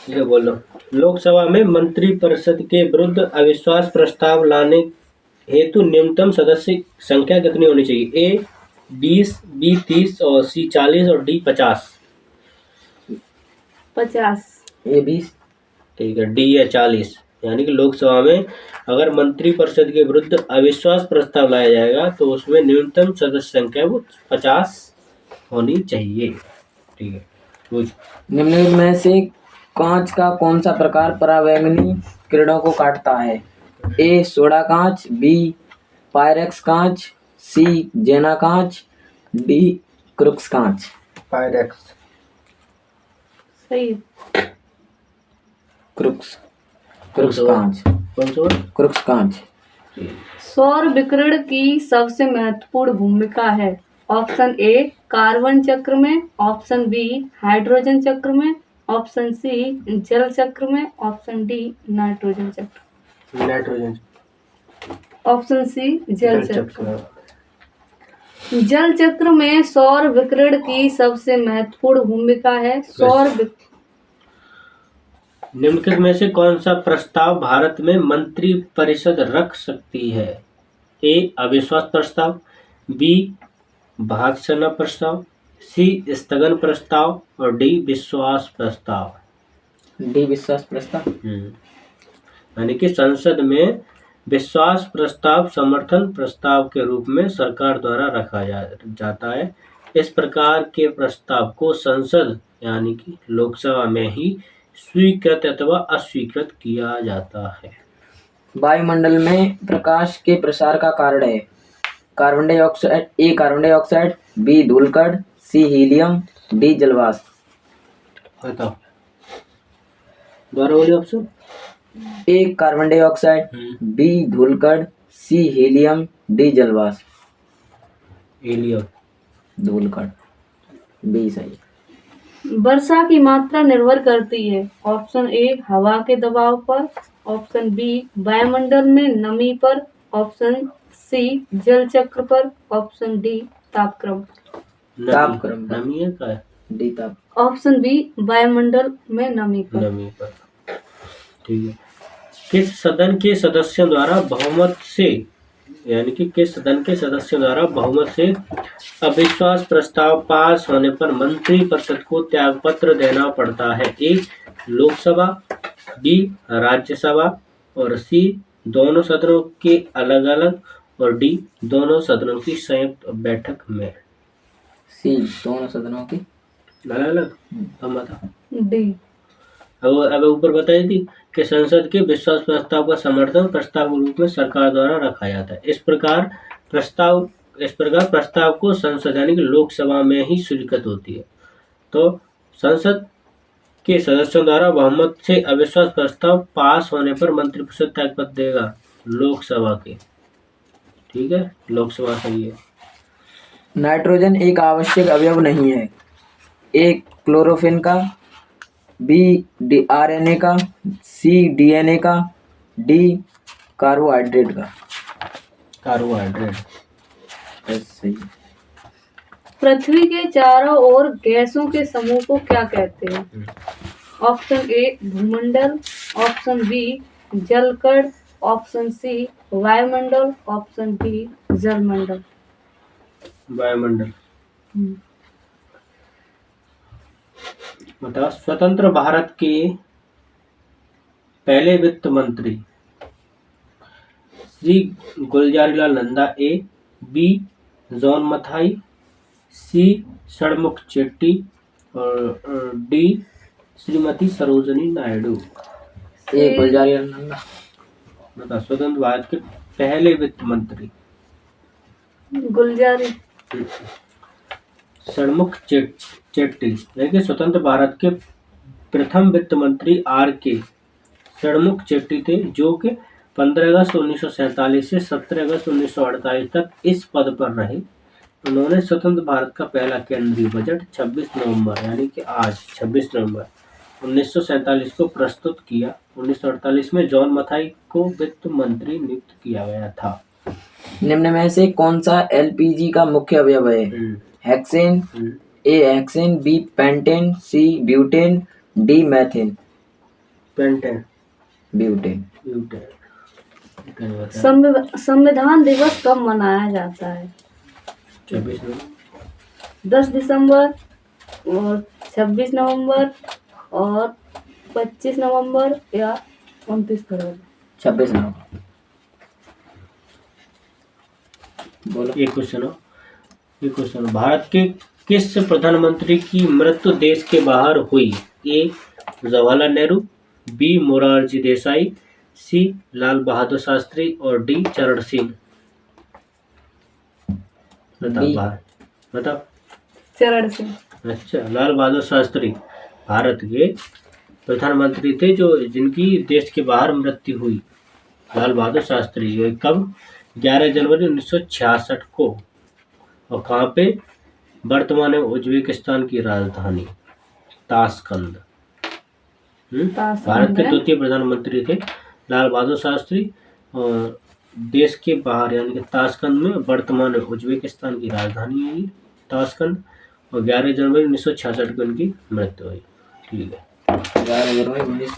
ये बोलो, लोकसभा में मंत्रिपरिषद के विरुद्ध अविश्वास प्रस्ताव लाने हेतु न्यूनतम सदस्य संख्या कितनी होनी चाहिए? ए 20, बी 30 और सी 40 और डी 50। 50। ए 20। ठीक है, डी है 40। यानी कि लोकसभा में अगर मंत्रिपरिषद के विरुद्ध अविश्वास प्रस्ताव लाया जाएगा तो उसमें न्यूनतम सदस्य संख्या वो 50 होनी चाहिए। ठीक है, पूछ। निम्नलिखित में से कांच का कौन सा प्रकार परावैंगनी किरणों को काटता है? ए सोडा कांच, बी पायरेक्स कांच, सी जेना कांच, डी क्रुक्स कांच। पायरेक्स। सही। क्रुक्स कांच। कौन सा? क्रुक्स कांच। सौर विकिरण की सबसे महत्वपूर्ण भूमिका है। ऑप्शन ए कार्बन चक्र में, ऑप्शन बी हाइड्रोजन चक्र में, ऑप्शन सी जल चक्र में, ऑप्शन डी नाइट्रोजन चक्र। नाइट्रोजन। ऑप्शन सी जल चक्र। जल चक्र में सौर विकिरण की सबसे महत्वपूर्ण भूमिका है। निम्नलिखित में से कौन सा प्रस्ताव भारत में मंत्रिपरिषद रख सकती है? ए अविश्वास प्रस्ताव, बी भागसना प्रस्ताव, सी स्थगन प्रस्ताव और डी विश्वास प्रस्ताव। डी विश्वास प्रस्ताव। यानी कि संसद में विश्वास प्रस्ताव समर्थन प्रस्ताव के रूप में सरकार द्वारा रखा जाता है। इस प्रकार के प्रस्ताव को संसद यानी कि लोकसभा में ही स्वीकृत अथवा अस्वीकृत किया जाता है। वायुमंडल में प्रकाश के प्रसार का कारण है कार्बन डाइऑक्साइड, ए कार्बन डाइऑक्साइड, बी धूलकण, सी हीलियम, डी जलवाष्प। बताओ, दोबारा बोलिए ऑप्शन। ए कार्बन डाइऑक्साइड, बी धूलकण, सी हीलियम, डी जलवाष्प। हीलियम। धूलकण। बी सही। वर्षा की मात्रा निर्भर करती है। ऑप्शन ए हवा के दबाव पर, ऑप्शन बी वायुमंडल में नमी पर, ऑप्शन सी जल चक्र पर, ऑप्शन डी तापक्रम। तापक्रम। नमी है क्या? डी ताप। ऑप्शन बी वायुमंडल में नमी पर। ठीक है। किस सदन के सदस्यों द्वारा बहुमत से यानी कि किस सदन के सदस्यों द्वारा बहुमत से अविश्वास प्रस्ताव पास होने पर मंत्रिपरिषद को त्यागपत्र देना पड़ता है? ए लोकसभा, बी राज्यसभा और सी दोनों सदनों के अलग अलग और डी दोनों सदनों की संयुक्त बैठक में। सी दोनों सदनों की अलग अलग। अब बताओ। डी। अब ऊपर बताई थी कि संसद के विश्वास प्रस्ताव का समर्थन प्रस्ताव के रूप में सरकार द्वारा रखा जाता है। इस प्रकार प्रस्ताव को संसद यानी कि लोकसभा में ही स्वीकृत होती है। तो संसद के सदस्यों द्वारा बहुमत से अविश्वास प्रस्ताव पास होने पर मंत्रिपरिषद त्यागपत्र देगा लोकसभा के। ठीक है, लोकसभा सही है। नाइट्रोजन एक आवश्यक अवयव नहीं है। ए क्लोरोफिल का, बी आरएनए का, सी डीएनए का, डी कार्बोहाइड्रेट का। कार्बोहाइड्रेट। सही। पृथ्वी के चारों ओर गैसों के समूह को क्या कहते हैं? ऑप्शन ए भूमंडल, ऑप्शन बी जलकण, ऑप्शन सी वायुमंडल, ऑप्शन डी जलमंडल। वायुमंडल। बताओ, स्वतंत्र भारत के पहले वित्त मंत्री श्री गुलजारीलाल नंदा ए, बी जॉन मथाई, सी षणमुख चेट्टी और डी श्रीमती सरोजिनी नायडू। ए गुलजारीलाल नंदा। बता, स्वतंत्र भारत के पहले वित्त मंत्री गुलजारी। षणमुख चेट्टी यानी स्वतंत्र भारत के प्रथम वित्त मंत्री आर के षणमुख चेट्टी थे, जो कि 15 अगस्त 1947 से 17 अगस्त 1948 तक इस पद पर रहे। उन्होंने स्वतंत्र भारत का पहला केंद्रीय बजट 26 नवंबर यानी कि आज 26 नवंबर 1947 को प्रस्तुत किया। 1948 में जॉन मथाई को वित्त मंत्री नियुक्त किया गया था। निम्न में से कौन सा एलपीजी का मुख्य अवयव है? Hexane, A hexane, B pentane, C butane, D methane. Pentane, butane. Butane. क्या बताया? संविधान दिवस कब मनाया जाता है? 26 में 10 दिसंबर और 26 नवंबर और 25 नवंबर या 29 फरवरी? 26 नवंबर। बोलो। एक क्वेश्चन भारत के किस प्रधानमंत्री की मृत्यु देश के बाहर हुई? ए जवाहरलाल नेहरू, बी मोरारजी देसाई, सी लाल बहादुर शास्त्री और डी चरण सिंह। बताओ बी। बताओ। चरण सिंह। अच्छा, लाल बहादुर शास्त्री भारत के प्रधानमंत्री थे जो जिनकी देश के बाहर मृत्यु हुई। लाल बहादुर शास्त्री। ये कब? 11 जनवरी 1966 को। और कहाँ पे? वर्तमान में उज्बेकिस्तान की राजधानी ताशकंद। भारत के द्वितीय प्रधानमंत्री थे लाल बहादुर शास्त्री और देश के बाहर यानी कि ताशकंद में, वर्तमान में उज्बेकिस्तान की राजधानी है ये ताशकंद। और 11 जनवरी 1966 को इनकी मृत्यु हुई। ठीक है। 11 जनवरी 19